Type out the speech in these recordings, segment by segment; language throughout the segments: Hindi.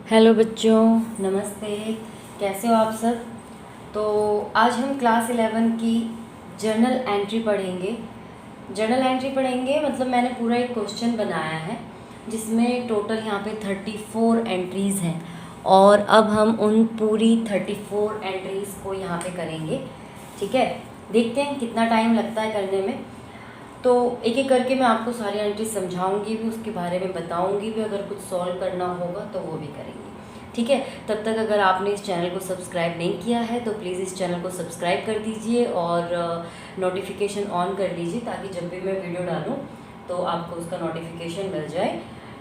हेलो बच्चों, नमस्ते। कैसे हो आप सब। तो आज हम क्लास 11 की जर्नल एंट्री पढ़ेंगे। जर्नल एंट्री पढ़ेंगे मतलब मैंने पूरा एक क्वेश्चन बनाया है जिसमें टोटल यहाँ पे 34 एंट्रीज़ हैं और अब हम उन पूरी 34 एंट्रीज़ को यहाँ पे करेंगे। ठीक है, देखते हैं कितना टाइम लगता है करने में। तो एक एक करके मैं आपको सारी एंट्री समझाऊंगी भी, उसके बारे में बताऊंगी भी, अगर कुछ सॉल्व करना होगा तो वो भी करेंगे। ठीक है, तब तक अगर आपने इस चैनल को सब्सक्राइब नहीं किया है तो प्लीज़ इस चैनल को सब्सक्राइब कर दीजिए और नोटिफिकेशन ऑन कर लीजिए ताकि जब भी मैं वीडियो डालूँ तो आपको उसका नोटिफिकेशन मिल जाए।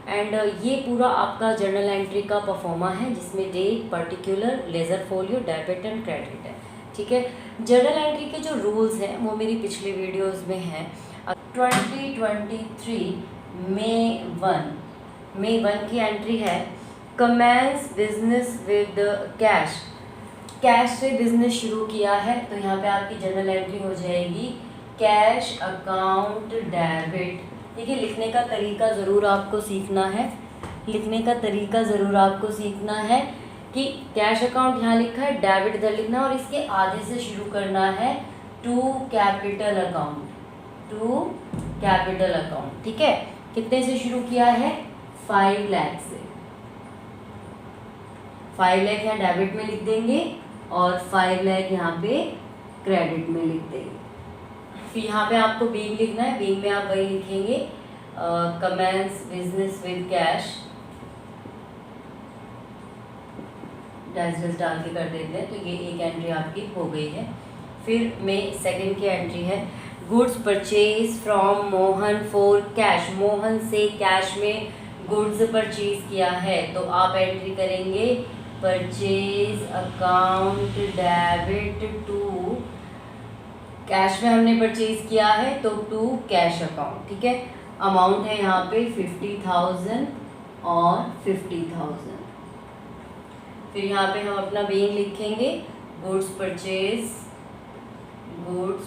एंड ये पूरा आपका जर्नल एंट्री का परफॉर्मा है जिसमें date, particular, ledger folio, debit and credit है। ठीक है, जर्नल एंट्री के जो रूल्स हैं वो मेरी पिछली वीडियोज़ में हैं। 2023 मई 1 की एंट्री है। Commence business with cash, cash से बिजनेस शुरू किया है तो यहाँ पे आपकी जर्नल एंट्री हो जाएगी कैश अकाउंट डेबिट। देखिए, लिखने का तरीका ज़रूर आपको सीखना है, लिखने का तरीका ज़रूर आपको सीखना है कि कैश अकाउंट यहाँ लिखा है, डेबिट इधर लिखना और इसके आधे से शुरू करना है to capital account, to capital account. ठीक है, कितने से शुरू किया है? 5 लाख से। 5 लाख यहाँ डेबिट में लिख देंगे और 5 लाख यहाँ पे क्रेडिट में लिख देंगे। फिर यहाँ पे आपको बीइंग लिखना है, बीइंग में आप वही लिखेंगे commence business with cash, dash डाल के कर देते हैं। तो ये एक एंट्री आपकी हो गई है। फिर में सेकंड की एंट्री है goods purchase from Mohan for cash, Mohan से कैश में गुड्स परचेज किया है तो आप एंट्री करेंगे purchase account debit to, cash में हमने परचेज किया है तो टू कैश अकाउंट। ठीक है, अमाउंट है यहाँ पे 50,000 और 50,000। फिर यहाँ पे हम अपना बीइंग लिखेंगे goods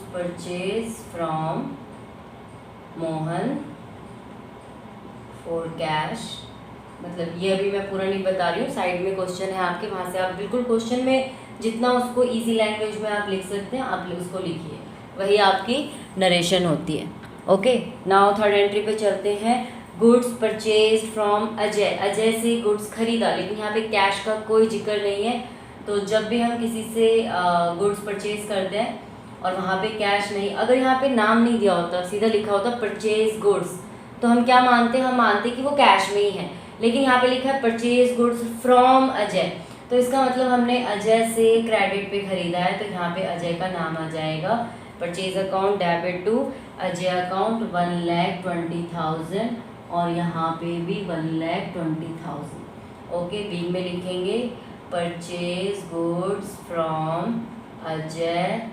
purchase from Mohan for cash. मतलब ये अभी मैं पूरा नहीं बता रही हूँ, साइड में क्वेश्चन है आपके, वहाँ से आप बिल्कुल क्वेश्चन में जितना उसको इजी लैंग्वेज में आप लिख सकते हैं आप उसको लिखिए, वही आपकी नरेशन होती है। ओके, नाउ थर्ड एंट्री पे चलते हैं। Goods purchase from Ajay, Ajay से गुड्स खरीदा, लेकिन यहाँ पे कैश का कोई जिक्र नहीं है। तो जब भी हम किसी से गुड्स परचेज करते हैं और वहाँ पे कैश नहीं, अगर यहाँ पे नाम नहीं दिया होता, सीधा लिखा होता परचेज गुड्स, तो हम क्या मानते हैं? हम मानते हैं कि वो कैश में ही है। लेकिन यहाँ पे लिखा है परचेज गुड्स फ्रॉम अजय, तो इसका मतलब हमने अजय से क्रेडिट पे खरीदा है तो यहाँ पे अजय का नाम आ जाएगा। Purchase account debit to Ajay account 1,20,000 और यहाँ पे भी 1,20,000। ओके, बी में लिखेंगे purchase goods from Ajay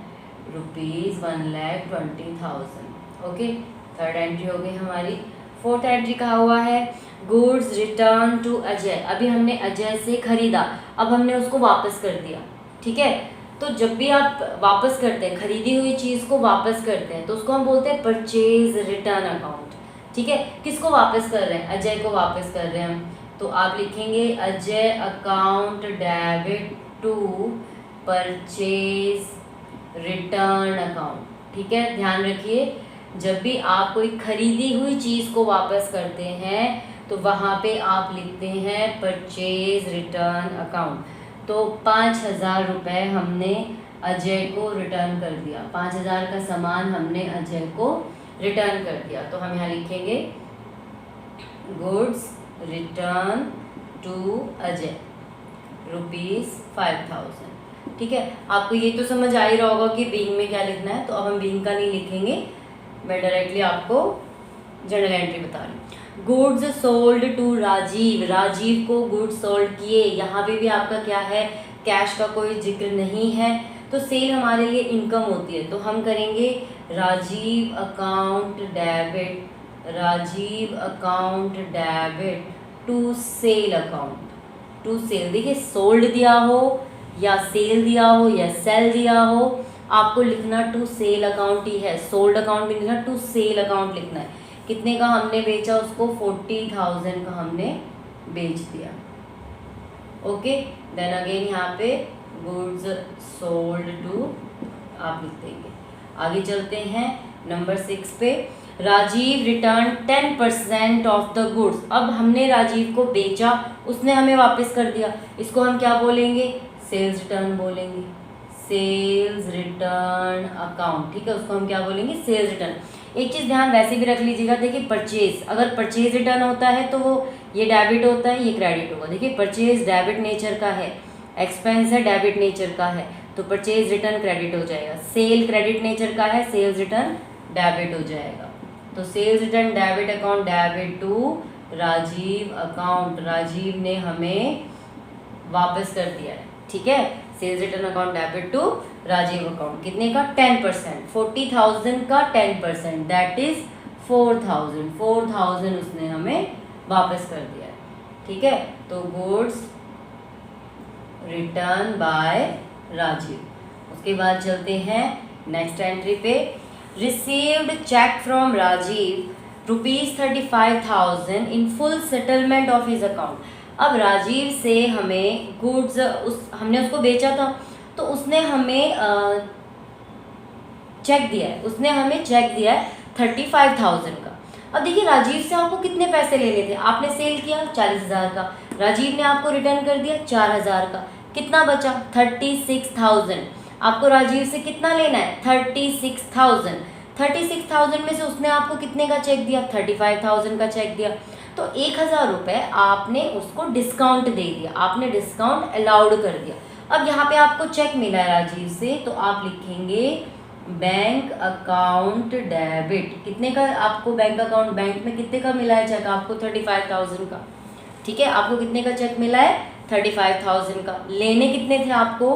rupees 1,20,000। Okay, third entry हो गई हमारी। फोर्थ एंट्री कहा हुआ है गुड्स रिटर्न टू अजय, अभी हमने अजय से खरीदा, अब हमने उसको वापस कर दिया। ठीक है, तो जब भी आप वापस करते हैं, खरीदी हुई चीज़ को वापस करते हैं तो उसको हम बोलते हैं परचेज रिटर्न अकाउंट। ठीक है, किसको वापस कर रहे हैं? अजय को वापस कर रहे हैं हम, तो आप लिखेंगे Ajay account debit to purchase return account. ठीक है, ध्यान रखिए, जब भी आप कोई खरीदी हुई चीज़ को वापस करते हैं तो वहाँ पे आप लिखते हैं परचेज रिटर्न अकाउंट। तो 5,000 रुपये हमने अजय को रिटर्न कर दिया, 5,000 का सामान हमने अजय को रिटर्न कर दिया, तो हम यहाँ लिखेंगे गुड्स रिटर्न टू अजय ₹5,000। ठीक है, आपको ये तो समझ आ ही रहा होगा कि बीइंग में क्या लिखना है, तो अब हम बीइंग का नहीं लिखेंगे, मैं डायरेक्टली आपको जर्नल एंट्री बता रही हूँ। Goods sold to Rajeev, Rajeev को गुड्स सोल्ड किए, यहाँ पे भी आपका क्या है? कैश का कोई जिक्र नहीं है, तो सेल हमारे लिए इनकम होती है, तो हम करेंगे Rajeev account debit, Rajeev account debit to sale account, to sale. देखिए, सोल्ड दिया हो या सेल दिया हो या सेल दिया हो, आपको लिखना टू सेल अकाउंट ही है, सोल्ड अकाउंट भी लिखना, टू सेल अकाउंट लिखना है। कितने का हमने बेचा उसको? 40,000 का हमने बेच दिया। ओके, देन अगेन यहाँ पे गुड्स सोल्ड टू आप लिख देंगे। आगे चलते हैं नंबर 6 पे। Rajeev return 10% off the goods. अब हमने राजीव को बेचा, उसने हमें वापस कर दिया, इसको हम क्या बोलेंगे? सेल्स रिटर्न बोलेंगे, सेल्स रिटर्न अकाउंट। ठीक है, उसको हम क्या बोलेंगे? Sales return. एक चीज़ ध्यान वैसे भी रख लीजिएगा, देखिए परचेज, अगर परचेज रिटर्न होता है तो वो ये डेबिट होता है, ये क्रेडिट होगा। देखिए परचेज डेबिट नेचर का है, एक्सपेंस है डेबिट नेचर का है, तो परचेज रिटर्न क्रेडिट हो जाएगा। सेल क्रेडिट नेचर का है, सेल्स रिटर्न डेबिट हो जाएगा। तो sales return debit account, debit to Rajeev account, Rajeev ने हमें वापस कर दिया है। ठीक है, sales return account debit to Rajeev account, कितने का? 10%, 40,000 का 10%, दैट इज 4,000। 4,000 उसने हमें वापस कर दिया है। ठीक है, तो गुड्स रिटर्न बाय राजीव। उसके बाद चलते हैं नेक्स्ट एंट्री पे। Received cheque from Rajeev ₹35,000 in full settlement of his account. अब राजीव से हमें गुड्स, हमने उसको बेचा था, तो उसने हमें चेक दिया है, उसने हमें चेक दिया है 35,000 का। अब देखिए राजीव से आपको कितने पैसे लेने थे? आपने सेल किया 40,000 का, राजीव ने आपको रिटर्न कर दिया 4,000 का, कितना बचा? 36,000। आपको राजीव से कितना लेना है? 36,000। 36,000 में से उसने आपको कितने का चेक दिया? 35,000 का चेक दिया। तो 1,000 रुपये आपने उसको डिस्काउंट दे दिया, आपने डिस्काउंट अलाउड कर दिया। अब यहाँ पे आपको चेक मिला है राजीव से, तो आप लिखेंगे बैंक अकाउंट डेबिट। कितने का आपको बैंक अकाउंट, बैंक में कितने का मिला है चेक? आपको 35,000 का। ठीक है, आपको कितने का चेक मिला है? 35,000 का। लेने कितने थे आपको?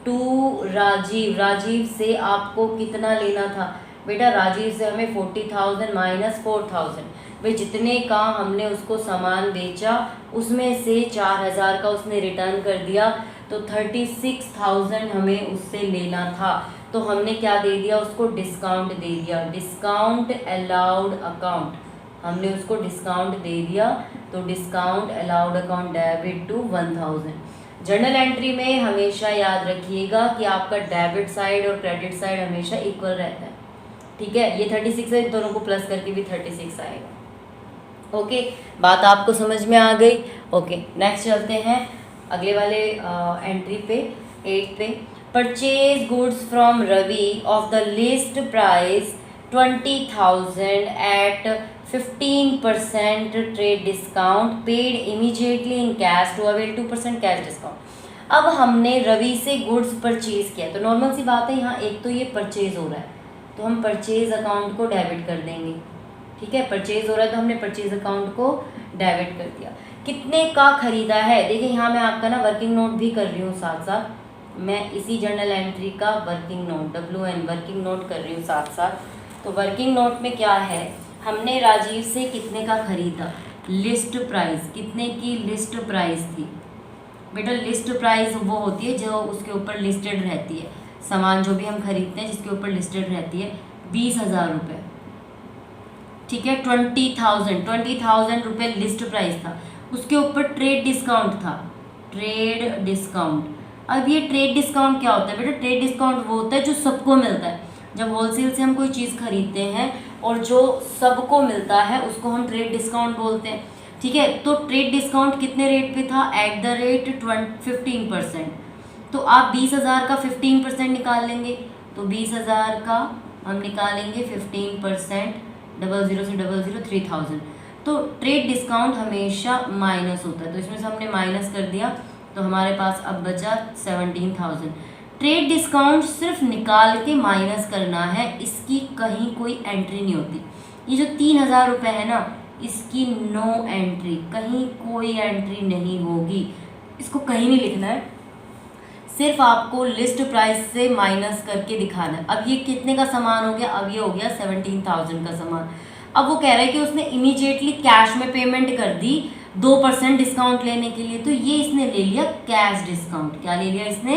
टू राजीव। राजीव से आपको कितना लेना था बेटा? राजीव से हमें 40,000 माइनस 4,000, भाई जितने का हमने उसको सामान बेचा उसमें से 4,000 का उसने रिटर्न कर दिया, तो 36,000 हमें उससे लेना था। तो हमने क्या दे दिया उसको? डिस्काउंट दे दिया, डिस्काउंट अलाउड अकाउंट, हमने उसको डिस्काउंट दे दिया। तो discount allowed account debit to 1,000। Journal entry में हमेशा याद रखिएगा कि आपका डेबिट साइड और क्रेडिट साइड हमेशा इक्वल रहता है। ठीक है, ये 36 है, दोनों को प्लस करके भी 36 आएगा। ओके, बात आपको समझ में आ गई? ओके, नेक्स्ट चलते हैं अगले वाले एंट्री पे, 8 पे। Purchase goods from Ravi off the list price 20,000 at 15% trade discount, paid immediately in cash to avail 2% cash discount. अब हमने रवि से गुड्स परचेज किया, तो नॉर्मल सी बात है, यहाँ एक तो ये परचेज हो रहा है, तो हम परचेज अकाउंट को डेबिट कर देंगे। ठीक है, परचेज हो रहा है तो हमने परचेज अकाउंट को डेबिट कर दिया। कितने का खरीदा है? देखिए यहाँ मैं आपका ना वर्किंग नोट भी कर रही हूँ, साथ साथ मैं इसी जर्नल एंट्री का working note WN working note कर रही हूँ साथ साथ। तो वर्किंग नोट में क्या है, हमने राजीव से कितने का खरीदा? लिस्ट प्राइस, कितने की लिस्ट प्राइस थी बेटा? लिस्ट प्राइस वो होती है जो उसके ऊपर लिस्टेड रहती है, सामान जो भी हम खरीदते हैं जिसके ऊपर लिस्टेड रहती है, 20,000 रुपये। ठीक है, 20,000 रुपये लिस्ट प्राइस था, उसके ऊपर ट्रेड डिस्काउंट था, ट्रेड डिस्काउंट। अब ये ट्रेड डिस्काउंट क्या होता है बेटा? ट्रेड डिस्काउंट वो होता है जो सबको मिलता है। जब होलसेल से हम कोई चीज़ खरीदते हैं और जो सबको मिलता है उसको हम ट्रेड डिस्काउंट बोलते हैं। ठीक है, तो ट्रेड डिस्काउंट कितने रेट पे था? At the rate 15%। तो आप 20,000 का 15% निकाल लेंगे, तो 20,000 का हम निकालेंगे 15%, 00 से 00 3,000। तो ट्रेड डिस्काउंट हमेशा माइनस होता है, तो इसमें से हमने माइनस कर दिया, तो हमारे पास अब बचा 17,000। ट्रेड डिस्काउंट सिर्फ निकाल के माइनस करना है, इसकी कहीं कोई एंट्री नहीं होती। ये जो 3,000 रुपये है ना, इसकी नो एंट्री, कहीं कोई एंट्री नहीं होगी, इसको कहीं नहीं लिखना है, सिर्फ आपको लिस्ट प्राइस से माइनस करके दिखाना है। अब ये कितने का सामान हो गया? अब ये हो गया 17,000 का सामान। अब वो कह रहा है कि उसने इमीडिएटली कैश में पेमेंट कर दी 2% डिस्काउंट लेने के लिए, तो ये इसने ले लिया कैश डिस्काउंट। क्या ले लिया इसने?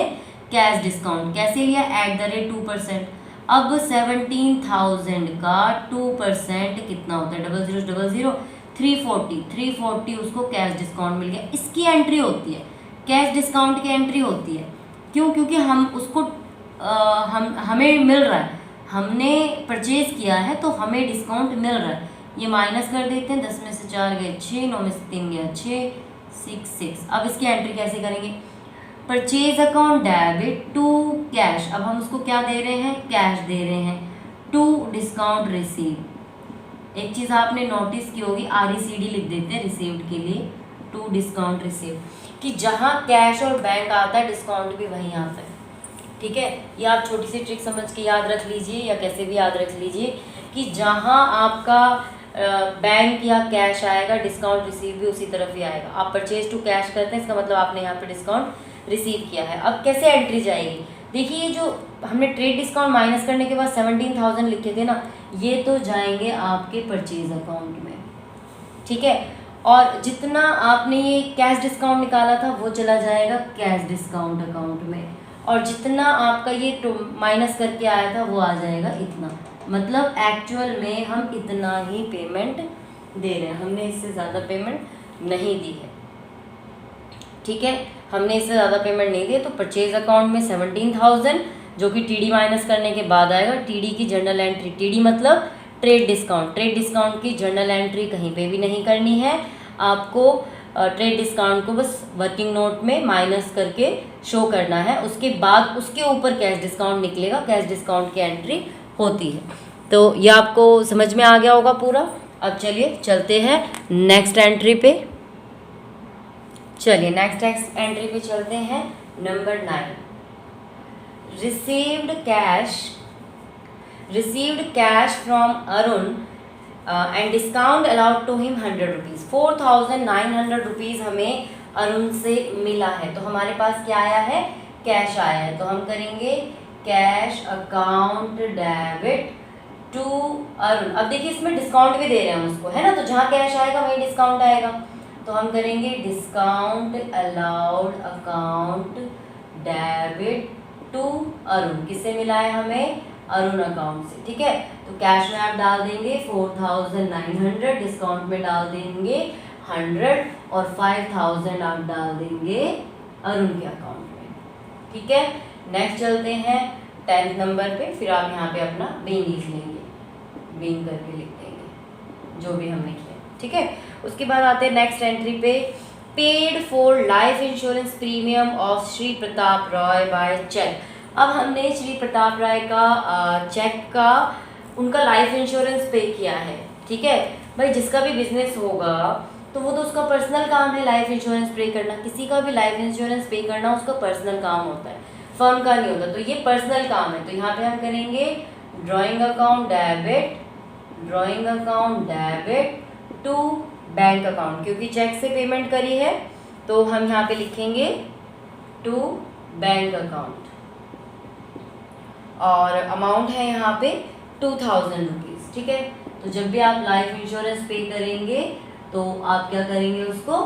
Cash discount. कैसे लिया? At the rate 2%। अब 17,000 का 2% कितना होता है? 00 00 340 उसको कैश डिस्काउंट मिल गया, इसकी एंट्री होती है। कैश डिस्काउंट की एंट्री होती है। क्यों? क्योंकि हम उसको हमें मिल रहा है, हमने परचेज किया है तो हमें डिस्काउंट मिल रहा है। ये माइनस कर देते हैं, 10 में से 4 गए 6, 9 में से 3 गया 6, 6। अब इसकी एंट्री कैसे करेंगे? Purchase account debit to cash, अब हम उसको क्या दे रहे हैं? कैश दे रहे हैं, टू डिस्काउंट रिसीव। एक चीज़ आपने नोटिस की होगी, RECD लिख देते हैं रिसीव्ड के लिए, टू डिस्काउंट रिसीव, कि जहाँ कैश और बैंक आता है डिस्काउंट भी वहीं आता है। ठीक है, ये आप छोटी सी ट्रिक समझ के याद रख लीजिए या कैसे भी याद रख लीजिए कि जहाँ आपका बैंक या कैश आएगा डिस्काउंट रिसीव भी उसी तरफ ही आएगा। आप परचेज टू कैश करते हैं, इसका मतलब आपने यहाँ पे डिस्काउंट रिसीव किया है। अब कैसे एंट्री जाएगी? देखिए, ये जो हमने ट्रेड डिस्काउंट माइनस करने के बाद 17,000 लिखे थे ना, ये तो जाएंगे आपके परचेज अकाउंट में। ठीक है, और जितना आपने ये कैश डिस्काउंट निकाला था वो चला जाएगा कैश डिस्काउंट अकाउंट में, और जितना आपका ये माइनस करके आया था वो आ जाएगा इतना। मतलब एक्चुअल में हम इतना ही पेमेंट दे रहे हैं, हमने इससे ज़्यादा पेमेंट नहीं दी है। ठीक है, हमने इससे ज़्यादा पेमेंट नहीं दी है। तो परचेज अकाउंट में 17,000 जो कि TD माइनस करने के बाद आएगा। TD की जर्नल एंट्री, TD मतलब ट्रेड डिस्काउंट, ट्रेड डिस्काउंट की जर्नल एंट्री कहीं पे भी नहीं करनी है आपको। ट्रेड डिस्काउंट को बस वर्किंग नोट में माइनस करके शो करना है, उसके बाद उसके ऊपर कैश डिस्काउंट निकलेगा, कैश डिस्काउंट की एंट्री होती है। तो ये आपको समझ में आ गया होगा पूरा। अब चलिए चलते हैं नेक्स्ट एंट्री पे। चलिए नेक्स्ट एंट्री पे चलते हैं। Number 9, received cash from Arun and discount allowed to him 100 rupees. 4,900 rupees हमें अरुण से मिला है, तो हमारे पास क्या आया है? कैश आया है। तो हम करेंगे cash account debit to Arun. अब देखिए, इसमें डिस्काउंट भी दे रहे हैं हम उसको, है ना, तो जहाँ कैश आएगा वहीं डिस्काउंट आएगा। तो हम करेंगे discount allowed account debit to Arun. किससे मिला है हमें? अरुण अकाउंट से। ठीक है, तो कैश में आप डाल देंगे 4,900, डिस्काउंट में डाल देंगे 100 और 5,000 आप डाल देंगे अरुण के अकाउंट में। ठीक है, नेक्स्ट चलते हैं 10th नंबर पे। फिर आप यहाँ पे अपना बीइंग लिख लेंगे, बीइंग करके लिख देंगे जो भी हमने किया। ठीक है, उसके बाद आते हैं नेक्स्ट एंट्री पे। Paid for life insurance premium of Shri Pratap Roy by cheque. अब हमने श्री प्रताप राय का चेक का उनका लाइफ इंश्योरेंस पे किया है। ठीक है भाई, जिसका भी बिजनेस होगा तो वो तो उसका पर्सनल काम है लाइफ इंश्योरेंस पे करना। किसी का भी लाइफ इंश्योरेंस पे करना उसका पर्सनल काम होता है, फर्म का नहीं होता। तो ये पर्सनल काम है, तो यहाँ पे हम करेंगे drawing account debit to bank account, क्योंकि चेक से पेमेंट करी है तो हम यहाँ पे लिखेंगे टू बैंक अकाउंट, और अमाउंट है यहाँ पे 2,000 रुपीज़। ठीक है, तो जब भी आप लाइफ इंश्योरेंस पे करेंगे तो आप क्या करेंगे, उसको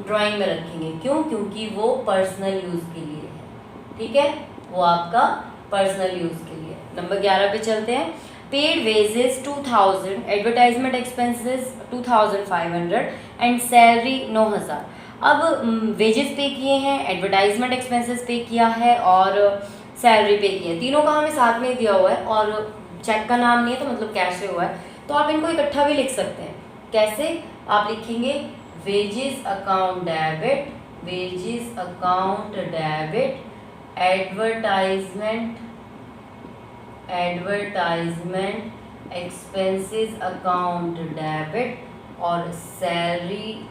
ड्राइंग में रखेंगे। क्यों? क्योंकि वो पर्सनल यूज़ के लिए है। ठीक है, वो आपका पर्सनल यूज़ के लिए। नंबर 11 पे चलते हैं। Paid wages 2,000, advertisement expenses 2,500 and salary 9,000। अब वेजेस पे किए हैं, एडवर्टाइजमेंट एक्सपेंसेस पे किया है और सैलरी पे की है, तीनों का हमें साथ में दिया हुआ है और चेक का नाम नहीं है तो मतलब कैश से हुआ है। तो आप इनको इकट्ठा भी लिख सकते हैं। कैसे? आप लिखेंगे wages account debit advertisement expenses account debit और salary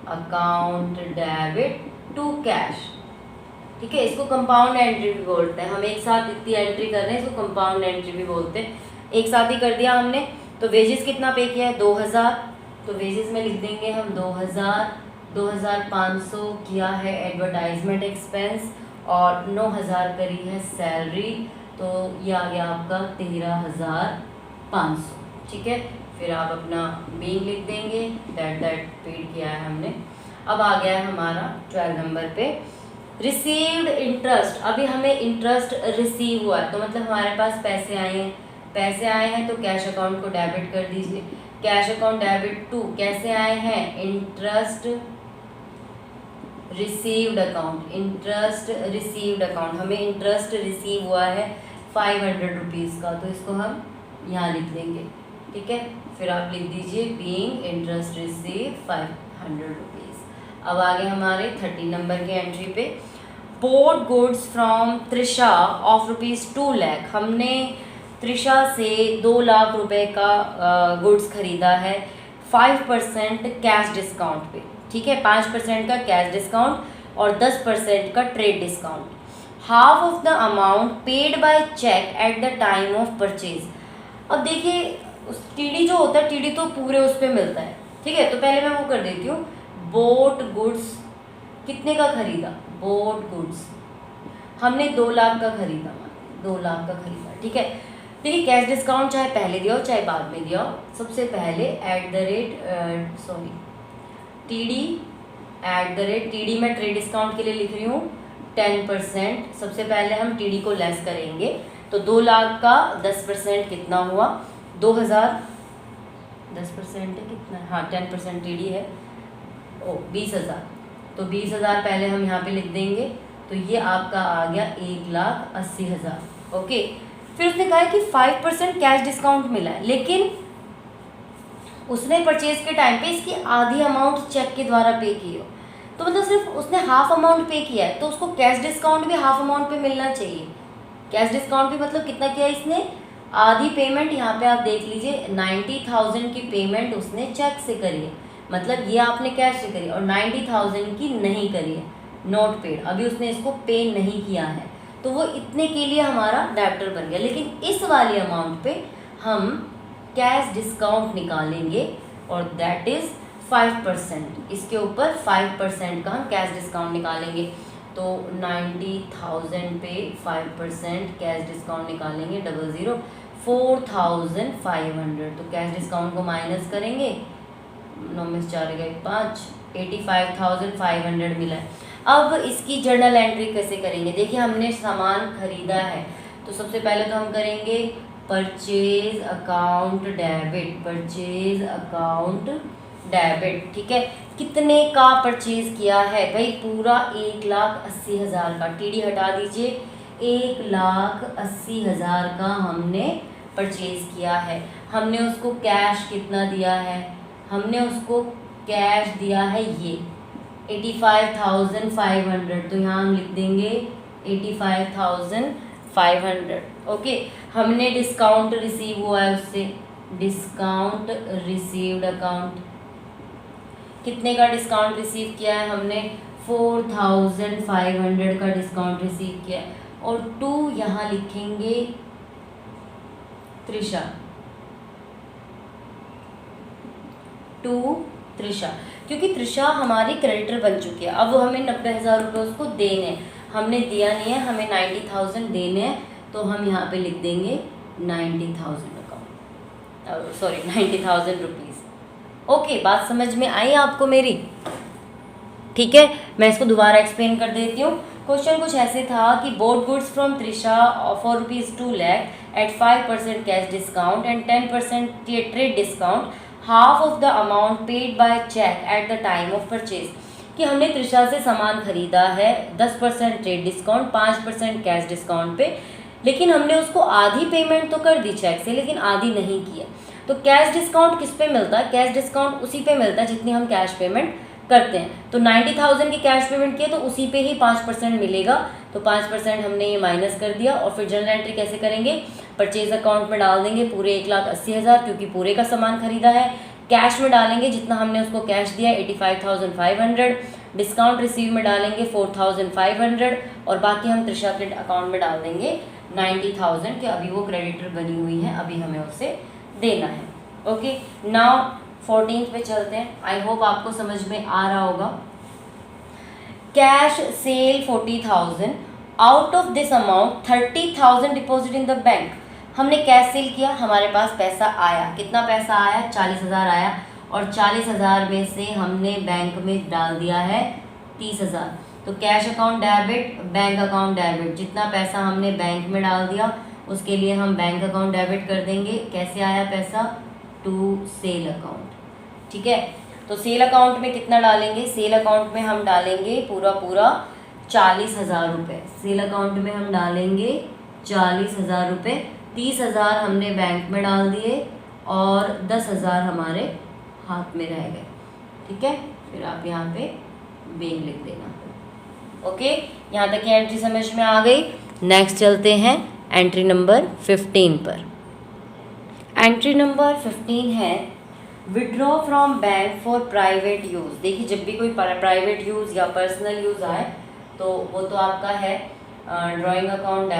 account debit to cash. ठीक है, इसको कंपाउंड एंट्री भी बोलते हैं। हम एक साथ इतनी एंट्री कर रहे हैं, इसको कंपाउंड एंट्री भी बोलते हैं। एक साथ ही कर दिया हमने। तो वेजेस कितना पे किया है? 2,000, तो वेजेस में लिख देंगे हम 2,500 किया है एडवर्टाइजमेंट एक्सपेंस और 9,000 करी है सैलरी, तो ये आ गया आपका 13,500। ठीक है, फिर आप अपना बीइंग लिख देंगे, दैट पेड किया है हमने। अब आ गया है हमारा 12 नंबर पे रिसीव्ड इंटरेस्ट। अभी हमें इंटरेस्ट रिसीव हुआ है तो मतलब हमारे पास पैसे आए हैं तो कैश अकाउंट को डेबिट कर दीजिए। कैश अकाउंट डेबिट टू कैसे आए हैं? Interest received account, interest received account, हमें इंटरेस्ट रिसीव हुआ है 500 रुपीज़ का, तो इसको हम यहाँ लिख देंगे, ठीक है। फिर आप लिख दीजिए बीइंग इंटरेस्ट रिसीव 500 रुपीज़। अब आगे हमारे 30 नंबर के एंट्री पे, board goods from Trisha of ₹2 lakh, हमने त्रिशा से 2 लाख रुपए का गुड्स खरीदा है 5% कैश डिस्काउंट पे, ठीक है। 5% का कैश डिस्काउंट और 10% का trade discount. Half of the amount paid by cheque at the time of purchase. अब देखिए टीडी जो होता है, टीडी तो पूरे उस पर मिलता है, ठीक है। तो पहले मैं वो कर देती हूँ, बोट गुड्स कितने का खरीदा, बोट गुड्स हमने 2 लाख का खरीदा, 2 लाख का खरीदा, ठीक है। देखिए कैश डिस्काउंट चाहे पहले दिया हो चाहे बाद में दिया हो, सबसे पहले टीडी मैं ट्रेड डिस्काउंट के लिए लिख रही हूँ 10%। सबसे पहले हम टीडी को लेस करेंगे, तो 2 लाख का 10% कितना हुआ, 2000, 10% है कितना, हाँ 10% टीडी है, 20,000, तो 20,000 पहले हम यहाँ पे लिख देंगे, तो ये आपका आ गया 1,80,000, ओके। फिर उसने कहा कि 5% कैश डिस्काउंट मिला है, लेकिन उसने परचेज के टाइम पे इसकी आधी अमाउंट चेक के द्वारा पे की हो, तो मतलब सिर्फ उसने हाफ अमाउंट पे किया है, तो उसको कैश डिस्काउंट भी हाफ अमाउंट पे मिलना चाहिए। कैश डिस्काउंट भी मतलब कितना किया इसने, आधी पेमेंट, यहाँ पे आप देख लीजिए 90,000 की पेमेंट उसने चेक से करी है, मतलब ये आपने कैश से करी, और 90,000 की नहीं करी है, नॉट पेड, अभी उसने इसको पे नहीं किया है, तो वो इतने के लिए हमारा डेब्टर बन गया। लेकिन इस वाली अमाउंट पे हम कैश डिस्काउंट निकालेंगे और दैट इज़ 5%, इसके ऊपर 5% का हम कैश डिस्काउंट निकालेंगे, तो 90,000 पे 5% कैश डिस्काउंट निकालेंगे, 00, 4,500, तो कैश डिस्काउंट को माइनस करेंगे, 9 में 4 गए 5, 85,500 मिला है। अब इसकी जर्नल एंट्री कैसे करेंगे, देखिए हमने सामान खरीदा है, तो सबसे पहले तो हम करेंगे purchase account debit, purchase account debit, ठीक है। कितने का परचेज किया है भाई, पूरा 1,80,000 का, टीडी हटा दीजिए, 1,80,000 का हमने परचेज किया है। हमने उसको कैश कितना दिया है, हमने उसको कैश दिया है ये 85,500, तो यहाँ हम लिख देंगे 85,500, ओके। हमने डिस्काउंट रिसीव हुआ है उससे, डिस्काउंट रिसीव्ड अकाउंट, कितने का डिस्काउंट रिसीव किया है हमने, 4,500 का डिस्काउंट रिसीव किया है, और 2 यहाँ लिखेंगे त्रिशा, 2 त्रिशा, क्योंकि त्रिशा हमारी क्रेडिटर बन चुकी है। अब वो हमें 90,000 रुपये उसको देने हैं, हमने दिया नहीं है, हमें 90,000 देने हैं, तो हम यहाँ पे लिख देंगे 90,000 अकाउंट, सॉरी 90,000 रुपीज़, ओके। बात समझ में आई आपको मेरी, ठीक है। मैं इसको दोबारा एक्सप्लेन कर देती हूँ। क्वेश्चन कुछ ऐसे था कि bought goods from Trisha for ₹2 lakh at 5% cash discount and 10% trade discount, half of the amount paid by cheque at the time of purchase, कि हमने त्रिशा से सामान खरीदा है 10% ट्रेड डिस्काउंट, 5% कैश डिस्काउंट पे, लेकिन हमने उसको आधी पेमेंट तो कर दी चेक से, लेकिन आधी नहीं किया। तो कैश डिस्काउंट किस पे मिलता है, कैश डिस्काउंट उसी पे मिलता है जितनी हम कैश पेमेंट करते हैं। तो 90,000 की कैश पेमेंट किए तो उसी पे ही 5% मिलेगा, तो 5% हमने ये माइनस कर दिया। और फिर जर्नल एंट्री कैसे करेंगे, परचेज अकाउंट में डाल देंगे पूरे 1,80,000, क्योंकि पूरे का सामान खरीदा है। कैश में डालेंगे जितना हमने उसको कैश दिया 85,500, डिस्काउंट रिसीव में डालेंगे 4,500, और बाकी हम त्रिशा के अकाउंट में डाल देंगे 90,000 कि अभी वो क्रेडिटर बनी हुई है, अभी हमें उसे देना है, ओके। नाउ 14th पे चलते हैं, आई होप आपको समझ में आ रहा होगा। Cash cell 40,000, out of this amount 30,000 deposit in the bank. हमने कैश सेल किया, हमारे पास पैसा आया, कितना पैसा आया, 40,000 आया, और 40,000 में से हमने बैंक में डाल दिया है 30,000। तो cash account debit, bank account debit, जितना पैसा हमने बैंक में डाल दिया उसके लिए हम बैंक अकाउंट डेबिट कर देंगे। कैसे आया पैसा, टू सेल अकाउंट, ठीक है। तो सेल अकाउंट में कितना डालेंगे, सेल अकाउंट में हम डालेंगे पूरा 40,000 रुपये। सेल अकाउंट में हम डालेंगे 40,000 रुपये। 30,000 हमने बैंक में डाल दिए और 10,000 हमारे हाथ में रह गए। ठीक है, फिर आप यहाँ पे बेंग लिख देना। ओके, यहाँ तक की एंट्री समझ में आ गई। नेक्स्ट चलते हैं एंट्री नंबर 15 पर। एंट्री नंबर 15 है withdraw from bank for private use. देखिए, जब भी कोई प्राइवेट यूज़ या पर्सनल यूज़ आए तो वो तो आपका है drawing account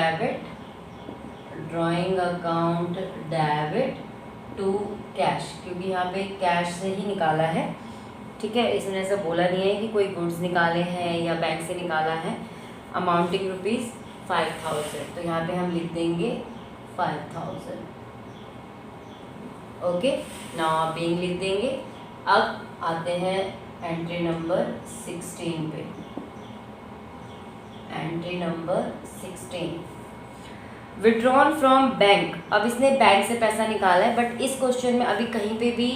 debit to cash, क्योंकि यहाँ पे कैश से ही निकाला है। ठीक है, इसने ऐसा बोला नहीं है कि कोई गुड्स निकाले हैं या बैंक से निकाला है। अमाउंटिंग ₹5,000, तो यहाँ पे हम लिख देंगे 5,000। ओके, नाउ आप बेंग लिख देंगे। अब आते हैं एंट्री नंबर 16 पे। Entry number 16, withdrawn from bank. अब इसने बैंक से पैसा निकाला है, बट इस क्वेश्चन में अभी कहीं पे भी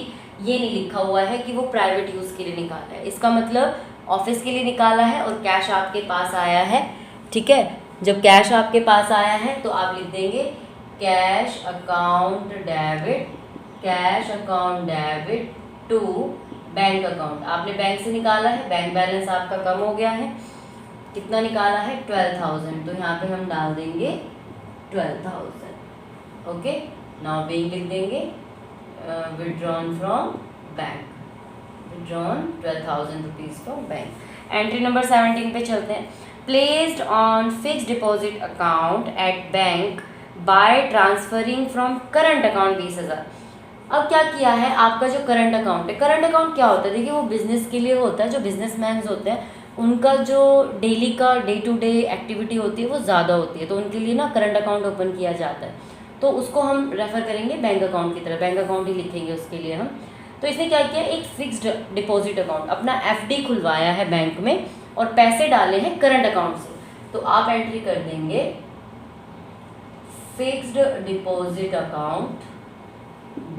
ये नहीं लिखा हुआ है कि वो प्राइवेट यूज़ के लिए निकाला है। इसका मतलब ऑफिस के लिए निकाला है और कैश आपके पास आया है। ठीक है, जब कैश आपके पास आया है तो आप लिख देंगे cash account debit to bank account. आपने बैंक से निकाला है, बैंक बैलेंस आपका कम हो गया है। कितना निकाला है, 12,000, तो यहाँ पे हम डाल देंगे 12,000। ओके, नाउ बेंग लिख देंगे withdrawn from bank, withdrawn 12,000 rupees from bank. Entry number 17 पे चलते हैं। Placed on fixed deposit account at bank by transferring from current account 20,000। अब क्या किया है, आपका जो करंट अकाउंट है, करंट अकाउंट क्या होता है, देखिए वो बिजनेस के लिए होता है। जो बिजनेसमैन होते हैं उनका जो डेली का डे टू डे एक्टिविटी होती है वो ज़्यादा होती है, तो उनके लिए ना करंट अकाउंट ओपन किया जाता है। तो उसको हम रेफ़र करेंगे बैंक अकाउंट की तरह, बैंक अकाउंट ही लिखेंगे उसके लिए हम। तो इसने क्या किया, एक फिक्स्ड डिपॉजिट अकाउंट, अपना FD खुलवाया है बैंक में और पैसे डाले हैं करंट अकाउंट से। तो आप एंट्री कर देंगे fixed deposit account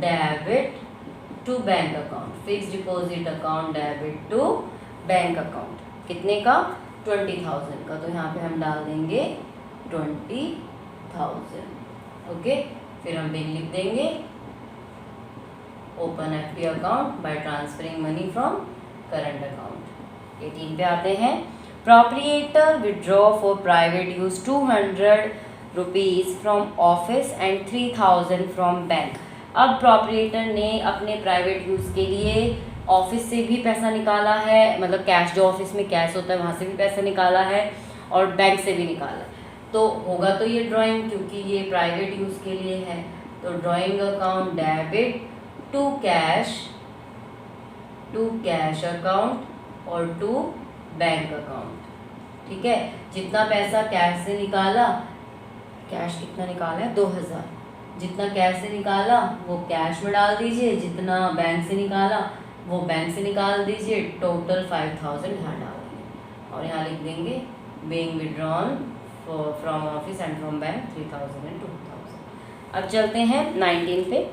debit to bank account, fixed deposit account debit to bank account. कितने का, 20,000 का, तो यहाँ पे हम डाल देंगे 20,000। ओके, फिर हम बिल लिख देंगे open FD account by transferring money from current account. 18 पे आते हैं। Proprietor withdraw for private use 200 rupees from office and 3,000 from bank. अब प्रोप्रिएटर ने अपने प्राइवेट यूज़ के लिए ऑफिस से भी पैसा निकाला है, मतलब कैश, जो ऑफिस में कैश होता है वहाँ से भी पैसा निकाला है और बैंक से भी निकाला है। तो होगा तो ये ड्राइंग, क्योंकि ये प्राइवेट यूज़ के लिए है। तो drawing account debit to cash account और टू बैंक अकाउंट। ठीक है, जितना पैसा कैश से निकाला, कैश कितना निकाला है, 2,000, जितना कैश से निकाला वो कैश में डाल दीजिए, जितना बैंक से निकाला वो बैंक से निकाल दीजिए, टोटल 5,000 यहाँ डाल देंगे और यहाँ लिख देंगे being withdrawn from office and from bank 3,000 and 2,000। अब चलते हैं 19 पे।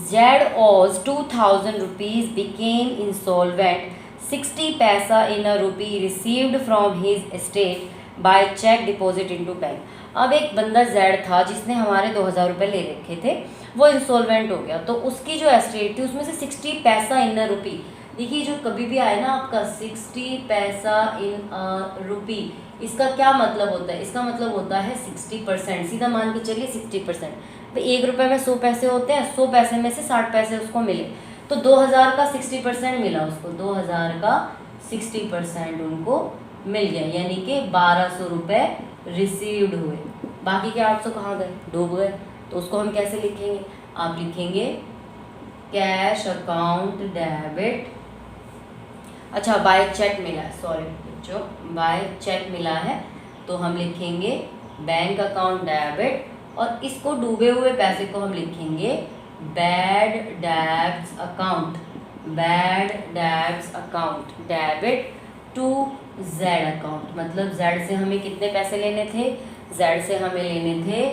Z owes 2,000 rupees became insolvent 60 paisa in a rupee received from his estate by check deposit into bank। अब एक बंदा Z था जिसने हमारे 2,000 रुपये ले रखे थे, वो इंसॉल्वेंट हो गया, तो उसकी जो एस्टेट थी उसमें से 60 पैसा इन अ रुपी। देखिए, जो कभी भी आए ना आपका 60 पैसा इन अ रुपी, इसका क्या मतलब होता है, इसका मतलब होता है 60%। सीधा मान के चलिए 60%। तो 1 रुपये में 100 पैसे होते हैं, 100 पैसे में से 60 पैसे उसको मिले, तो 2,000 का 60% मिला उसको, 2,000 का 60% उनको मिल गया, यानी कि 1,200 रुपये रिसीव्ड हुए। बाकी के 800 कहाँ गए, डूब गए। तो उसको हम कैसे लिखेंगे, आप लिखेंगे कैश अकाउंट डेबिट, अच्छा बाय चेक मिला है, सॉरी बच्चों, बाय चेक मिला है, तो हम लिखेंगे बैंक अकाउंट डेबिट और इसको डूबे हुए पैसे को हम लिखेंगे bad debts account debit to Z account. मतलब जेड से हमें कितने पैसे लेने थे, जेड से हमें लेने थे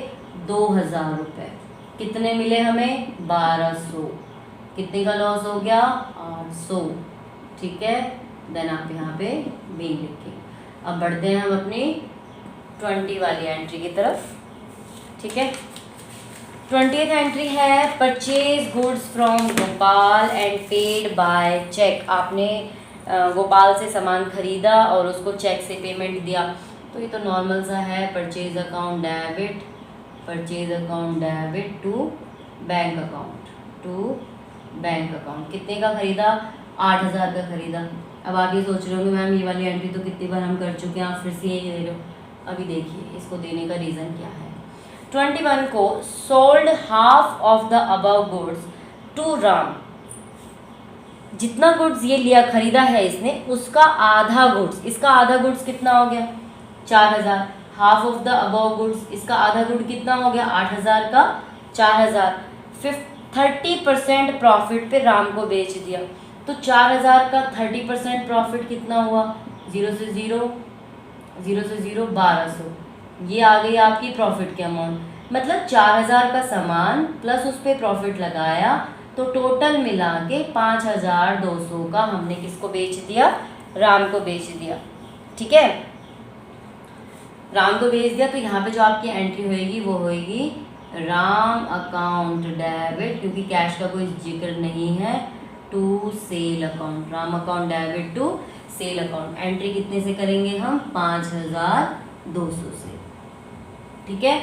2,000 रुपये। कितने मिले हमें, 1,200। कितने का लॉस हो गया, 1200, ठीक है। देन आप यहाँ पे बीइंग लिखें। अब बढ़ते हैं हम अपनी 20 वाली एंट्री की तरफ, ठीक है। 20th एंट्री है purchase goods from Gopal and paid by cheque. आपने गोपाल से सामान खरीदा और उसको चेक से पेमेंट दिया, तो ये तो नॉर्मल सा है। Purchase account debit, purchase account debit to bank account, to bank account. कितने का खरीदा? 8000 का खरीदा। अब आप ये सोच रहे होंगे मैम ये वाली एंट्री तो कितनी बार हम कर चुके हैं, आप फिर से यही दे रहे हो। अभी देखिए इसको देने का रीज़न क्या है। 21 को sold half of the above goods to Ram. जितना गुड्स ये लिया खरीदा है इसने, उसका आधा गुड्स, इसका आधा गुड्स कितना हो गया? 4000। Half of the above goods, इसका आधा गुड कितना हो गया? 8000 का 4000। 30% प्रॉफिट पे राम को बेच दिया, तो 4000 का 30% प्रॉफिट कितना हुआ? 0 से 0, 0 से 0 1200। ये आ गई आपकी प्रॉफिट की अमाउंट। मतलब 4000 का सामान प्लस उस पर प्रॉफिट लगाया, तो टोटल मिला के 5200 का हमने किसको बेच दिया? राम को बेच दिया, ठीक है। राम को बेच दिया, तो यहाँ पे जो आपकी एंट्री होएगी वो होएगी राम अकाउंट डेबिट, क्योंकि कैश का कोई जिक्र नहीं है, to sale account. Ram account debit to sale account. Entry कितने से करेंगे हम? 5200 से, ठीक है,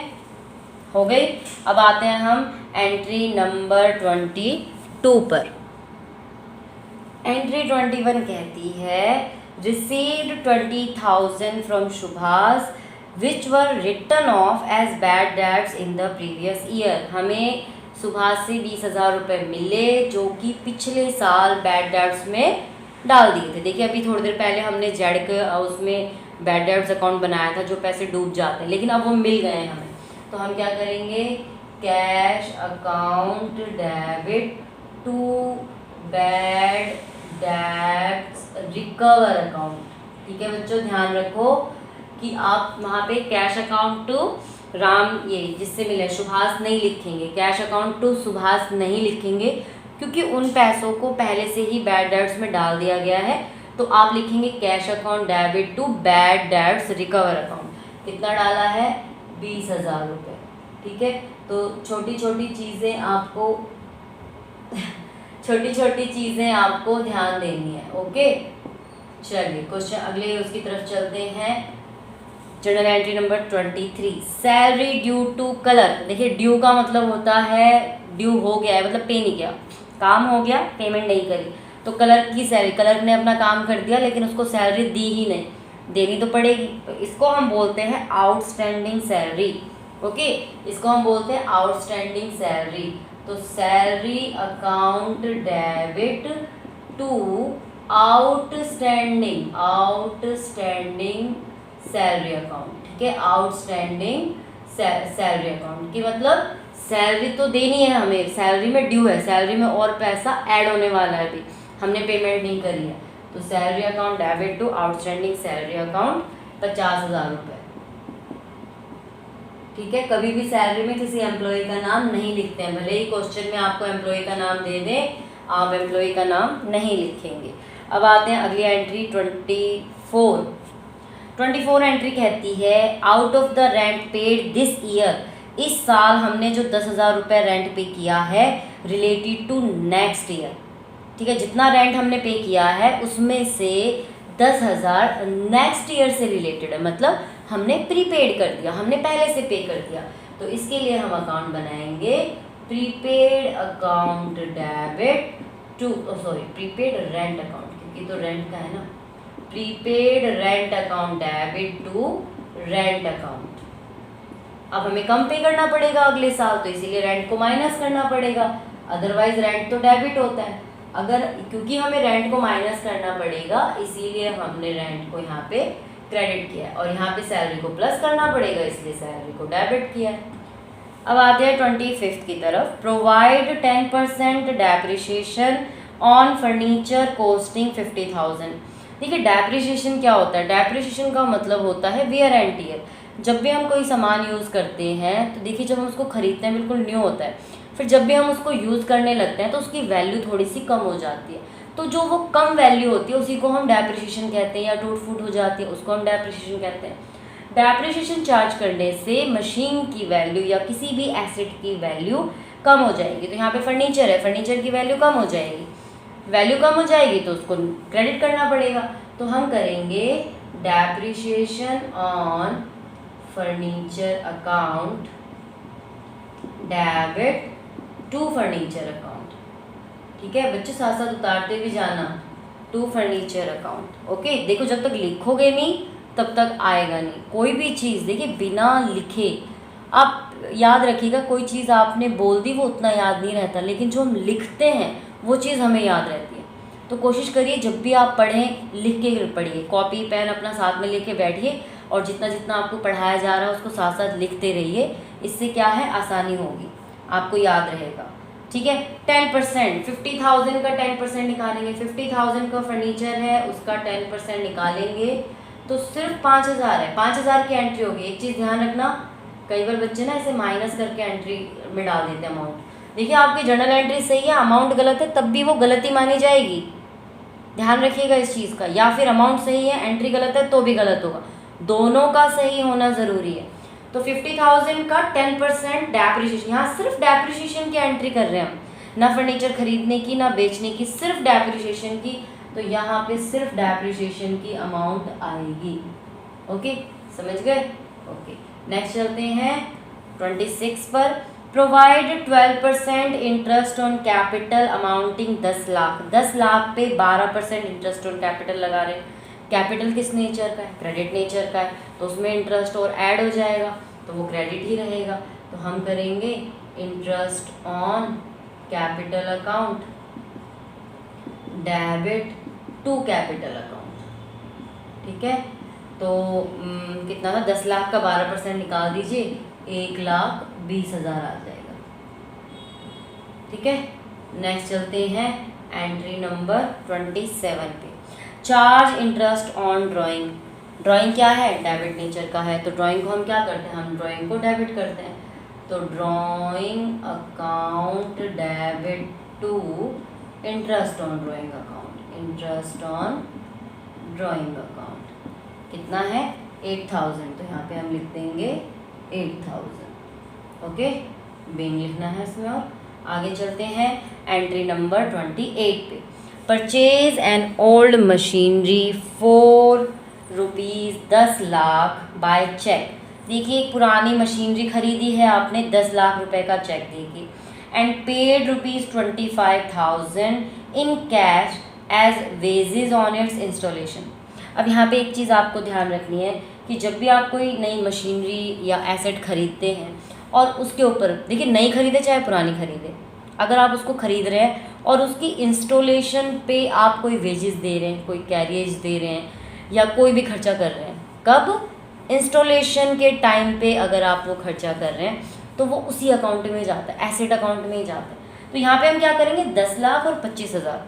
हो गई। अब आते हैं हम एंट्री नंबर 22 पर। एंट्री 21 कहती है received 20,000 from Subhash which were written off as bad debts in the previous year. हमें सुभाष से 20,000 रुपये मिले जो कि पिछले साल बैड डेट्स में डाल दिए थे। देखिए अभी थोड़ी देर पहले हमने जेड के उसमें बैड डेट्स अकाउंट बनाया था जो पैसे डूब जाते हैं, लेकिन अब वो मिल गए हैं हमें। तो हम क्या करेंगे? Cash account debit to bad debts recover account, ठीक है बच्चों। ध्यान रखो कि आप वहाँ पे कैश अकाउंट टू राम, ये जिससे मिले सुभाष नहीं लिखेंगे, कैश अकाउंट टू सुभाष नहीं लिखेंगे, क्योंकि उन पैसों को पहले से ही बैड डेट्स में डाल दिया गया है। तो आप लिखेंगे cash account debit to bad debts recover account. कितना डाला है? 20,000 रुपये, ठीक है। तो छोटी छोटी चीज़ें आपको छोटी छोटी चीज़ें आपको ध्यान देनी है, ओके। चलिए क्वेश्चन अगले उसकी तरफ चलते हैं। Journal entry number 23, salary due to clerk. देखिए ड्यू का मतलब होता है ड्यू हो गया है, मतलब पे नहीं किया, काम हो गया पेमेंट नहीं करी। तो कलर की सैलरी, कलर ने अपना काम कर दिया लेकिन उसको सैलरी दी ही नहीं, देनी तो पड़ेगी। तो इसको हम बोलते हैं आउटस्टैंडिंग सैलरी, ओके। इसको हम बोलते हैं आउटस्टैंडिंग सैलरी। तो salary account debit to outstanding salary account, ठीक है। आउटस्टैंडिंग सैलरी अकाउंट की मतलब सैलरी तो देनी है हमें, सैलरी में ड्यू है, सैलरी में और पैसा ऐड होने वाला है, अभी हमने पेमेंट नहीं करी है। तो salary account debit to outstanding salary account 50,000 रुपये, ठीक है। कभी भी सैलरी में किसी एम्प्लॉय का नाम नहीं लिखते हैं, भले ही क्वेश्चन में आपको एम्प्लॉय का नाम दे दें, आप एम्प्लॉय का नाम नहीं लिखेंगे। अब आते हैं अगली एंट्री 24 एंट्री कहती है out of the rent paid this year. इस साल हमने जो 10,000 रुपये रेंट पे किया है रिलेटेड टू नेक्स्ट ईयर, ठीक है। जितना रेंट हमने पे किया है उसमें से 10,000 नेक्स्ट ईयर से रिलेटेड है, मतलब हमने प्रीपेड कर दिया, हमने पहले से पे कर दिया। तो इसके लिए हम अकाउंट बनाएंगे prepaid account debit to prepaid rent account, क्योंकि तो रेंट का है ना, prepaid rent account debit to rent account. अब हमें कम पे करना पड़ेगा अगले साल, तो इसीलिए रेंट को माइनस करना पड़ेगा, अदरवाइज रेंट तो डेबिट होता है। अगर क्योंकि हमें रेंट को माइनस करना पड़ेगा इसीलिए हमने रेंट को यहाँ पे क्रेडिट किया है, और यहाँ पे सैलरी को प्लस करना पड़ेगा इसलिए सैलरी को डेबिट किया है। अब आते हैं 25 की तरफ। Provide 10% depreciation on furniture costing 50,000। देखिए डेप्रिसिएशन क्या होता है? डेप्रिसिएशन का मतलब होता है वियर एंड टियर। जब भी हम कोई सामान यूज़ करते हैं तो देखिए जब हम उसको खरीदते हैं बिल्कुल न्यू होता है, फिर जब भी हम उसको यूज़ करने लगते हैं तो उसकी वैल्यू थोड़ी सी कम हो जाती है। तो जो वो कम वैल्यू होती है उसी को हम डेप्रिसिएशन कहते हैं, या टूट फूट हो जाती है उसको हम डेप्रिसिएशन कहते हैं। डेप्रिसिएशन चार्ज करने से मशीन की वैल्यू या किसी भी एसेट की वैल्यू कम हो जाएगी। तो यहाँ पे फर्नीचर है, फर्नीचर की वैल्यू कम हो जाएगी, वैल्यू कम हो जाएगी तो उसको क्रेडिट करना पड़ेगा। तो हम करेंगे depreciation on furniture account debit to furniture account. ठीक है बच्चे, साथ साथ उतारते भी जाना, टू फर्नीचर अकाउंट। ओके, देखो जब तक लिखोगे नहीं तब तक आएगा नहीं। कोई भी चीज़ देखिए बिना लिखे आप याद रखिएगा, कोई चीज़ आपने बोल दी वो उतना याद नहीं रहता, लेकिन जो हम लिखते हैं वो चीज़ हमें याद रहती है। तो कोशिश करिए जब भी आप पढ़ें लिख के पढ़िए, कॉपी पेन अपना साथ में लेके बैठिए और जितना जितना आपको पढ़ाया जा रहा है उसको साथ साथ लिखते रहिए। इससे क्या है, आसानी होगी, आपको याद रहेगा। ठीक है, 10% 50,000 का 10% निकालेंगे। 50,000 का फर्नीचर है उसका 10% निकालेंगे तो सिर्फ 5,000 है। 5,000 की एंट्री होगी। एक चीज़ ध्यान रखना, कई बार बच्चे ना ऐसे माइनस करके एंट्री में डाल देते हैं अमाउंट। देखिए आपकी जर्नल एंट्री सही है, अमाउंट गलत है, तब भी वो गलती मानी जाएगी, ध्यान रखिएगा इस चीज़ का। या फिर अमाउंट सही है एंट्री गलत है तो भी गलत होगा, दोनों का सही होना ज़रूरी है। तो 50,000 का 10% डेप्रिसिएशन, यहाँ सिर्फ डेप्रिसिएशन की एंट्री कर रहे हैं हम, ना फर्नीचर खरीदने की ना बेचने की, सिर्फ डेप्रिसिएशन की। तो यहाँ पे सिर्फ डेप्रिसिएशन की अमाउंट आएगी। ओके, समझ गए? ओके, नेक्स्ट चलते हैं 26 पर। Provide 12% interest on capital amounting 10 lakh. 10 lakh पे 12% इंटरेस्ट ऑन कैपिटल लगा रहे हैं। कैपिटल किस नेचर का है, क्रेडिट नेचर का है, तो उसमें इंटरेस्ट और ऐड हो जाएगा तो वो क्रेडिट ही रहेगा। तो हम करेंगे interest on capital account debit to capital account. ठीक है, तो कितना था, 10 लाख का 12% निकाल दीजिए, 1,20,000 आ जाएगा। ठीक है, नेक्स्ट चलते हैं एंट्री नंबर 27 पे। Charge interest on drawing. Drawing क्या है, डेबिट नेचर का है, तो ड्राइंग को हम क्या करते हैं, हम ड्राइंग को डेबिट करते हैं। तो drawing account debit to interest on drawing account, interest on drawing account कितना है, 8,000। तो यहाँ पे हम लिख देंगे 8,000। ओके, बिंग लिखना है इसमें। और आगे चलते हैं एंट्री नंबर 28 पे। Purchase an old machinery for rupees 10 lakh by cheque. देखिए एक पुरानी मशीनरी खरीदी है आपने, 10 लाख रुपए का चेक देखिए, and paid rupees 25,000 in cash as wages on its installation. अब यहाँ पे एक चीज़ आपको ध्यान रखनी है कि जब भी आप कोई नई मशीनरी या एसेट खरीदते हैं और उसके ऊपर देखिए, नई खरीदे चाहे पुरानी खरीदे, अगर आप उसको खरीद रहे हैं और उसकी इंस्टॉलेशन पे आप कोई वेजेस दे रहे हैं, कोई कैरियज दे रहे हैं या कोई भी खर्चा कर रहे हैं, कब, इंस्टॉलेशन के टाइम पे अगर आप वो खर्चा कर रहे हैं तो वो उसी अकाउंट में जाता है, एसेट अकाउंट में ही जाता है। तो यहाँ पे हम क्या करेंगे, 10 लाख और 25,000,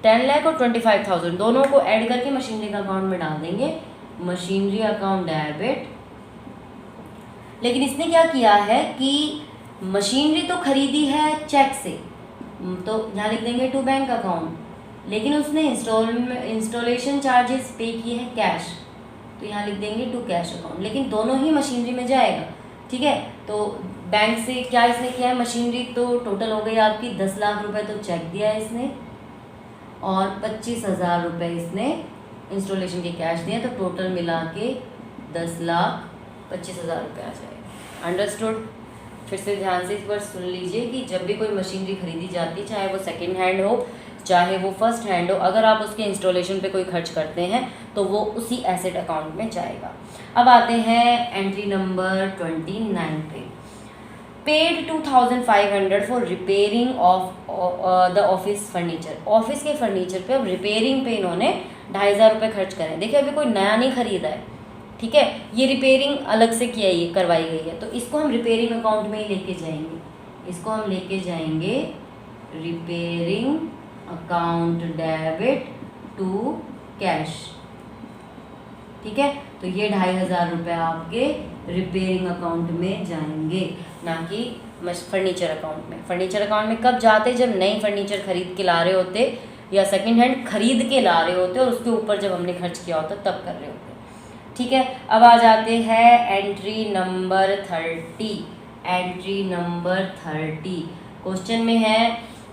10 लाख और 25,000 दोनों को ऐड करके मशीनरी का अकाउंट में डाल देंगे, मशीनरी अकाउंट डेबिट। लेकिन इसने क्या किया है कि मशीनरी तो खरीदी है चेक से, तो यहाँ लिख देंगे टू बैंक अकाउंट, लेकिन उसने इंस्टॉलेशन चार्जेस पे किए हैं कैश, तो यहाँ लिख देंगे टू कैश अकाउंट, लेकिन दोनों ही मशीनरी में जाएगा। ठीक है, तो बैंक से क्या इसने किया है, मशीनरी तो टोटल हो गई आपकी 10 लाख रुपए तो चेक दिया है इसने, और 25,000 रुपये इसने इंस्टॉलेशन के कैश दिए, तो टोटल मिला के 10,25,000 रुपये आ जाएगा। अंडरस्टूड? फिर से ध्यान से इस बार सुन लीजिए कि जब भी कोई मशीनरी खरीदी जाती है, चाहे वो सेकेंड हैंड हो चाहे वो फर्स्ट हैंड हो, अगर आप उसके इंस्टॉलेशन पे कोई खर्च करते हैं तो वो उसी एसेट अकाउंट में जाएगा। अब आते हैं एंट्री नंबर 29 पे। Paid 2,500 for repairing of the office furniture. Office के फर्नीचर पे अब रिपेयरिंग पे इन्होंने 2,500 रुपये खर्च करें। देखिए अभी कोई नया नहीं खरीदा है, ठीक है, ये रिपेयरिंग अलग से करवाई गई है, तो इसको हम रिपेयरिंग अकाउंट में ही लेके जाएंगे, इसको हम लेके जाएंगे repairing account debit to cash. ठीक है, तो ये 2,500 रुपये आपके रिपेयरिंग अकाउंट में जाएंगे, ना कि फर्नीचर अकाउंट में। फर्नीचर अकाउंट में कब जाते, जब नई फर्नीचर खरीद के ला रहे होते या सेकंड हैंड खरीद के ला रहे होते और उसके ऊपर जब हमने खर्च किया होता तब कर रहे होते। ठीक है, अब आ जाते हैं entry number 30। Entry number 30 question में है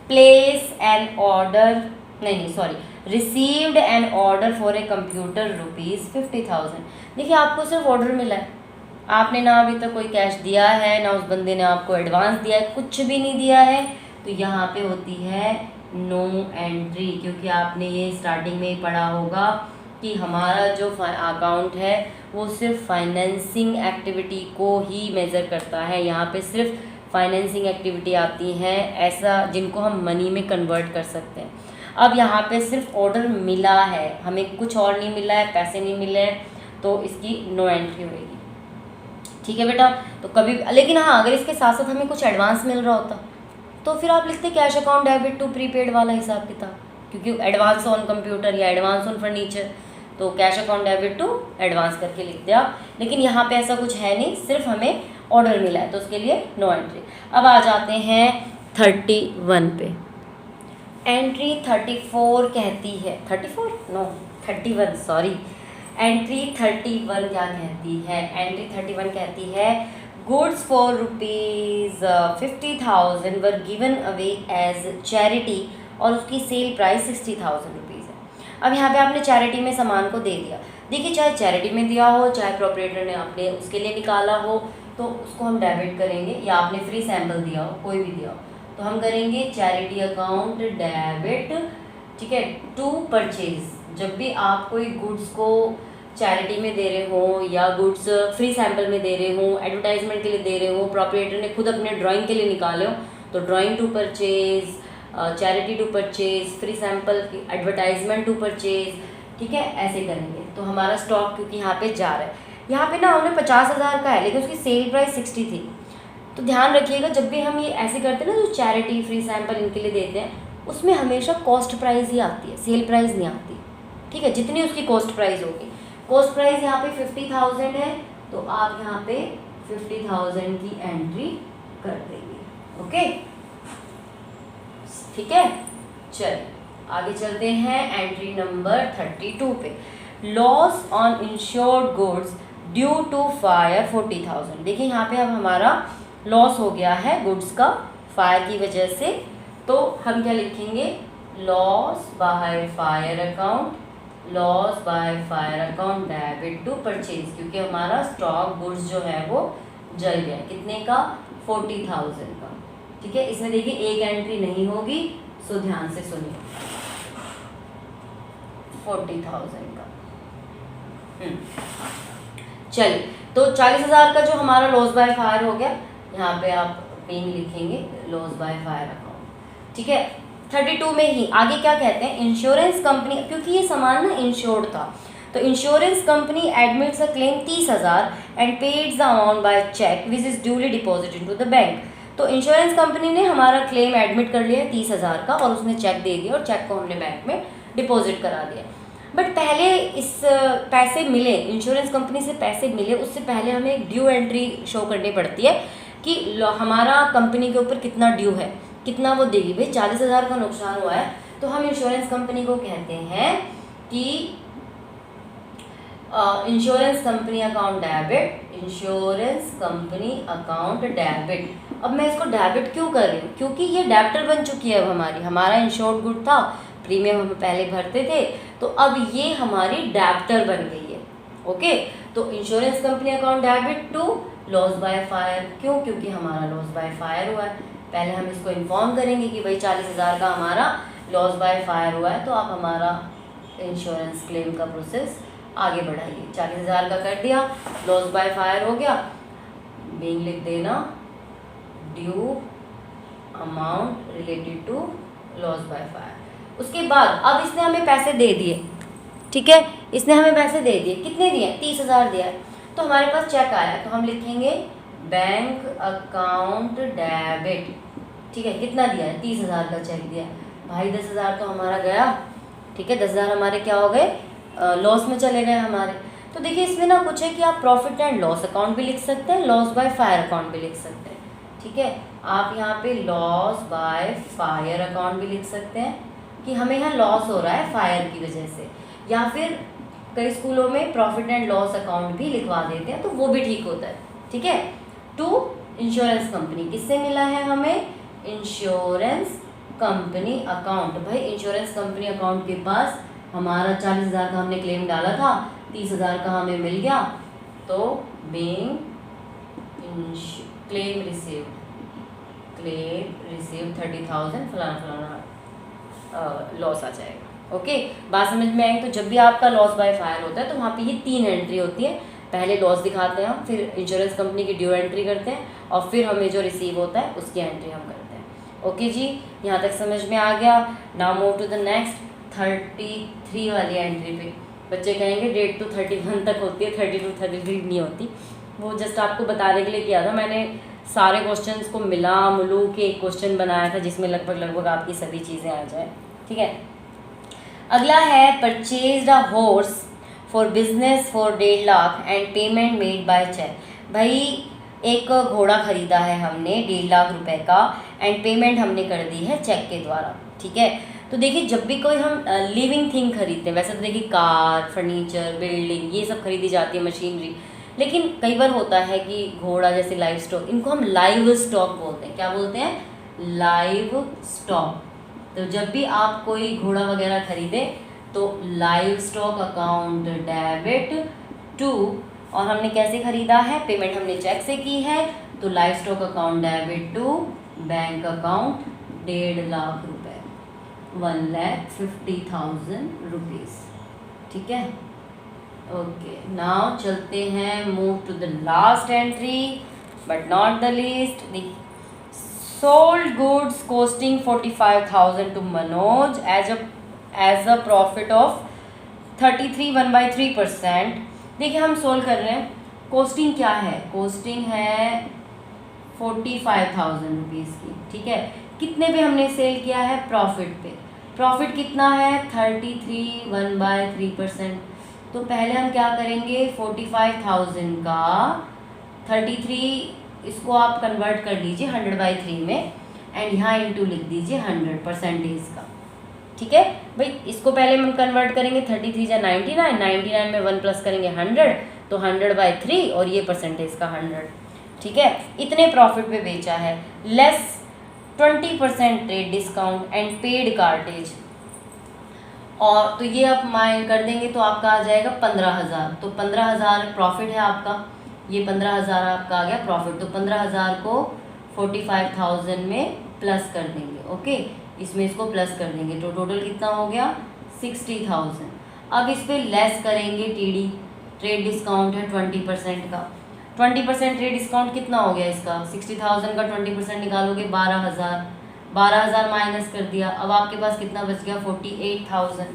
प्लेस एन ऑर्डर, नहीं sorry, received an order for a computer ₹50,000। देखिए आपको सिर्फ ऑर्डर मिला है, आपने ना अभी तक कोई कैश दिया है, ना उस बंदे ने आपको एडवांस दिया है, कुछ भी नहीं दिया है, तो यहाँ पे होती है नो एंट्री, क्योंकि आपने ये स्टार्टिंग में ही पढ़ा होगा कि हमारा जो अकाउंट है वो सिर्फ फाइनेंसिंग एक्टिविटी को ही मेज़र करता है। यहाँ पे सिर्फ फाइनेंसिंग एक्टिविटी आती हैं ऐसा जिनको हम मनी में कन्वर्ट कर सकते हैं। अब यहाँ पे सिर्फ ऑर्डर मिला है, हमें कुछ और नहीं मिला है, पैसे नहीं मिले हैं, तो इसकी नो एंट्री होगी। ठीक है बेटा, तो कभी, लेकिन हाँ अगर इसके साथ साथ हमें कुछ एडवांस मिल रहा होता तो फिर आप लिखते cash account debit to prepaid वाला हिसाब किताब, क्योंकि एडवांस ऑन कंप्यूटर या एडवांस ऑन फर्नीचर, तो cash account debit to advance करके लिखते आप। लेकिन यहाँ पे ऐसा कुछ है नहीं, सिर्फ हमें ऑर्डर मिला है तो उसके लिए नो एंट्री। अब आ जाते हैं 31 पे। एंट्री 34 कहती है, 34 नो 31 सॉरी, एंट्री 31 क्या कहती है? एंट्री 31 कहती है goods for ₹50,000 were given away as charity और उसकी सेल प्राइस ₹60,000 है। अब यहाँ पे आपने चैरिटी में सामान को दे दिया। देखिए चाहे चैरिटी में दिया हो, चाहे प्रोपरेटर ने आपने उसके लिए निकाला हो, तो उसको हम डेबिट करेंगे, या आपने फ्री सैम्पल दिया हो, कोई भी दिया हो, तो हम करेंगे चैरिटी अकाउंट डेबिट, ठीक है, टू परचेज। जब भी आप कोई गुड्स को चैरिटी में दे रहे हो या गुड्स फ्री सैम्पल में दे रहे हो, एडवर्टाइजमेंट के लिए दे रहे हो, प्रोपरेटर ने खुद अपने ड्राइंग के लिए निकाले हो, तो drawing to purchase, charity to purchase, free sample की एडवर्टाइजमेंट टू परचेज, ठीक है, ऐसे करेंगे। तो हमारा स्टॉक क्योंकि यहाँ पे जा रहा है, यहाँ पे ना हमने 50,000 का है लेकिन उसकी सेल प्राइस 60 थी, तो ध्यान रखिएगा जब भी हम ये ऐसे करते हैं ना, जो चैरिटी फ्री सैम्पल इनके लिए देते हैं, उसमें हमेशा कॉस्ट प्राइस ही आती है, सेल प्राइस नहीं आती। ठीक है, जितनी उसकी कॉस्ट प्राइस होगी, कॉस्ट प्राइस यहाँ पे 50,000 है, तो आप यहाँ पे 50,000 की एंट्री कर देंगे। ओके, ठीक है, चलिए आगे चलते हैं एंट्री नंबर 32 पे। Loss on insured goods due to fire 40,000। देखिए यहाँ पे अब हमारा लॉस हो गया है गुड्स का फायर की वजह से, तो हम क्या लिखेंगे? Loss by fire account, loss by fire account debit to purchase, क्योंकि हमारा स्टॉक गुड्स जो है वो जल गया। कितने का? 40,000 का। ठीक है, इसमें देखिए एक एंट्री नहीं होगी, सो ध्यान से सुनिए, 40,000 का। चलिए, तो 40,000 का जो हमारा लॉस बाय फायर हो गया, यहाँ पे आप पेन लिखेंगे लॉस बाय फायर अकाउंट। ठीक है, 32 में ही आगे क्या कहते हैं? इंश्योरेंस कंपनी, क्योंकि ये सामान ना इंश्योर्ड था, तो insurance company admits a claim 30,000 and paid the amount by cheque which is duly deposited to the bank. तो इंश्योरेंस कंपनी ने हमारा क्लेम एडमिट कर लिया है 30,000 का, और उसने चेक दे दिया और चेक को हमने बैंक में डिपॉजिट करा दिया। बट पहले इस पैसे मिले, इंश्योरेंस कंपनी से पैसे मिले, उससे पहले हमें एक ड्यू एंट्री शो करनी पड़ती है कि हमारा कंपनी के ऊपर कितना ड्यू है, कितना वो देगी। भाई 40,000 का नुकसान हुआ है, तो हम इंश्योरेंस कंपनी को कहते हैं कि insurance company account debit, insurance company account debit. अब मैं इसको डेबिट क्यों कर रही हूँ? क्योंकि ये डेबिटर बन चुकी है अब हमारी, हमारा इंश्योर्ड गुड था, प्रीमियम हम पहले भरते थे, तो अब ये हमारी डेबिटर बन गई है। ओके, तो insurance company account debit to loss by fire. क्यों? क्योंकि हमारा लॉस बाय फायर हुआ है। पहले हम इसको इन्फॉर्म करेंगे कि भाई 40,000 का हमारा लॉस बाय फायर हुआ है, तो आप हमारा इंश्योरेंस क्लेम का प्रोसेस आगे बढ़ाइए। 40,000 का कर दिया, लॉस बाय फायर हो गया, बीइंग लिख देना due amount related to loss by fire. उसके बाद अब इसने हमें पैसे दे दिए, ठीक है, इसने हमें पैसे दे दिए, कितने दिए? 30,000 दिया है, तो हमारे पास चेक आया, तो हम लिखेंगे बैंक अकाउंट डेबिट। ठीक है, कितना दिया है? 30,000 का चेक दिया भाई, 10,000 तो हमारा गया। ठीक है, 10,000 हमारे क्या हो गए? लॉस में चले गए हमारे। तो देखिए इसमें ना कुछ है कि आप प्रॉफिट एंड लॉस अकाउंट भी लिख सकते हैं, लॉस बाय फायर अकाउंट भी लिख सकते हैं। ठीक है, आप यहाँ पे लॉस बाय फायर अकाउंट भी लिख सकते हैं, कि हमें यहाँ लॉस हो रहा है फायर की वजह से, या फिर कई स्कूलों में प्रॉफिट एंड लॉस अकाउंट भी लिखवा देते हैं, तो वो भी ठीक होता है। ठीक है, टू इंश्योरेंस कंपनी, किससे मिला है हमें? Insurance company account. भाई इंश्योरेंस कंपनी अकाउंट के पास हमारा 40,000 का हमने क्लेम डाला था, 30,000 का हमें मिल गया, तो बीइंग क्लेम रिसीव्ड 30,000 फलाना फलाना लॉस आ जाएगा। ओके, बात समझ में आई? तो जब भी आपका लॉस बाय फायर होता है तो वहाँ पे ये 3 एंट्री होती है। पहले लॉस दिखाते हैं हम, फिर इंश्योरेंस कंपनी की ड्यू एंट्री करते हैं, और फिर हमें जो रिसीव होता है उसकी एंट्री हम करते हैं। ओके जी, यहाँ तक समझ में आ गया। Now move to the next 33 वाली एंट्री पे। बच्चे कहेंगे डेट तो 31 तक होती है, 32 33 नहीं होती। वो जस्ट आपको बताने के लिए किया था मैंने। सारे क्वेश्चंस को मिला मिलू के एक क्वेश्चन बनाया था जिसमें लगभग आपकी सभी चीज़ें आ जाए। ठीक है, अगला है purchase a horse for business for 1.5 lakh and payment made by cheque. भाई एक घोड़ा खरीदा है हमने 1.5 लाख रुपए का, एंड पेमेंट हमने कर दी है चेक के द्वारा। ठीक है, तो देखिए जब भी कोई हम लिविंग थिंग खरीदते हैं, वैसे तो देखिए कार, फर्नीचर, बिल्डिंग ये सब खरीदी जाती है, मशीनरी, लेकिन कई बार होता है कि घोड़ा जैसे लाइव स्टॉक, इनको हम लाइव स्टॉक बोलते हैं। क्या बोलते हैं? Livestock. तो जब भी आप कोई घोड़ा वगैरह खरीदे तो livestock account debit to, और हमने कैसे खरीदा है? पेमेंट हमने चेक से की है, तो livestock account debit to bank account 1.5 lakh रुपए, 1,50,000 रुपीज़। ठीक है, ओके। नाउ चलते हैं, move to the last entry but not the least. Sold goods costing 45,000 to Manoj at a profit of 33 1/3%। देखिए हम सोल्व कर रहे हैं, कॉस्टिंग क्या है? कॉस्टिंग है 45,000 रुपीज़ की। ठीक है, कितने पे हमने सेल किया है? प्रॉफिट पे। प्रॉफिट कितना है? 33 1/3%। तो पहले हम क्या करेंगे, 45,000 का 33, इसको आप कन्वर्ट कर लीजिए 100/3 में, एंड यहाँ इंटू लिख दीजिए 100% का। ठीक है भाई, इसको पहले हम कन्वर्ट करेंगे, 33 या 99 में 1 प्लस करेंगे 100, तो 100/3, और ये परसेंटेज का 100। ठीक है, इतने प्रॉफिट पे बेचा है, less 20% trade discount and paid cartage, और तो ये आप माइंड कर देंगे तो आपका आ जाएगा 15,000। तो 15,000 प्रॉफिट है आपका, ये 15,000 आपका आ गया प्रॉफिट। तो 15,000 को 45,000 में प्लस कर देंगे। ओके, इसमें इसको प्लस कर देंगे, तो टोटल कितना हो गया? 60,000। अब इस पर लेस करेंगे टीडी, ट्रेड डिस्काउंट है 20% का। 20% ट्रेड डिस्काउंट कितना हो गया इसका? 60,000 का 20% निकालोगे 12,000, 12,000 माइनस कर दिया, अब आपके पास कितना बच गया? 48,000।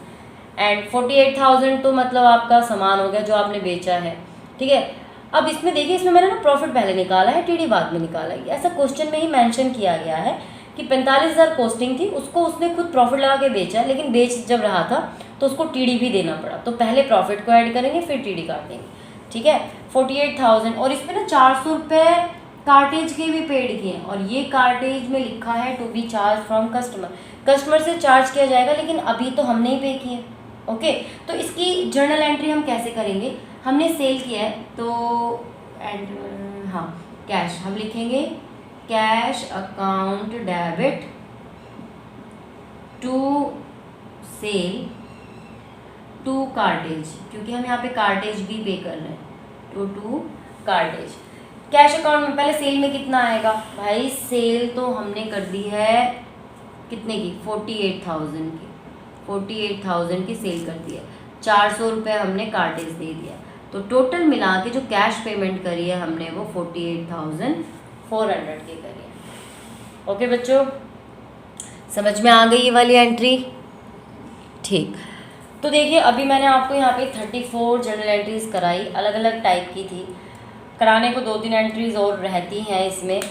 एंड 48,000 तो मतलब आपका सामान हो गया जो आपने बेचा है। ठीक है, अब इसमें देखिए, इसमें मैंने ना प्रॉफिट पहले निकाला है, टीडी बाद में निकाला है। ऐसा क्वेश्चन में ही मेंशन किया गया है कि 45,000 कॉस्टिंग थी, उसको उसने खुद प्रॉफिट लगा के बेचा, लेकिन बेच जब रहा था तो उसको टीडी भी देना पड़ा। तो पहले प्रॉफिट को ऐड करेंगे, फिर टीडी काट देंगे। ठीक है, 48,000, और इसमें ना 400 रुपये कार्टेज के भी पेड किए हैं, और ये कार्टेज में लिखा है to be charged from customer. Customer से चार्ज किया जाएगा, लेकिन अभी तो हमने ही पे किए। ओके, तो इसकी जर्नल एंट्री हम कैसे करेंगे? हमने सेल किया है तो हाँ, कैश हम लिखेंगे, cash account debit to sale to cartage, क्योंकि हम यहाँ पे कार्टेज भी पे कर रहे हैं, टू कार्टेज। कैश अकाउंट में पहले सेल में कितना आएगा? भाई सेल तो हमने कर दी है कितने की? 48,000 की। 48,000 की सेल कर दी है, 400 रुपये हमने कार्टेज दे दिया, तो टोटल मिला के जो कैश पेमेंट करी है हमने वो 48,400 की करी है। ओके बच्चों, समझ में आ गई ये वाली एंट्री? ठीक, तो देखिए अभी मैंने आपको यहाँ पे 34 जर्नल एंट्रीज कराई, अलग अलग टाइप की थी। कराने को 2-3 एंट्रीज और रहती हैं इसमें,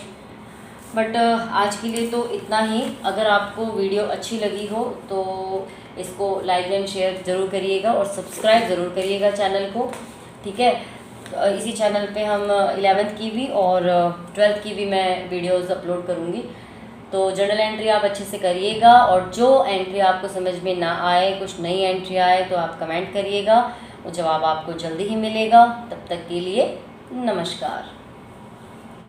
बट आज के लिए तो इतना ही। अगर आपको वीडियो अच्छी लगी हो तो इसको लाइक एंड शेयर ज़रूर करिएगा, और सब्सक्राइब ज़रूर करिएगा चैनल को। ठीक है, इसी चैनल पे हम 11th की भी और 12th की भी मैं वीडियोस अपलोड करूँगी। तो जर्नल एंट्री आप अच्छे से करिएगा, और जो एंट्री आपको समझ में ना आए, कुछ नई एंट्री आए तो आप कमेंट करिएगा, वो जवाब आपको जल्दी ही मिलेगा। तब तक के लिए नमस्कार।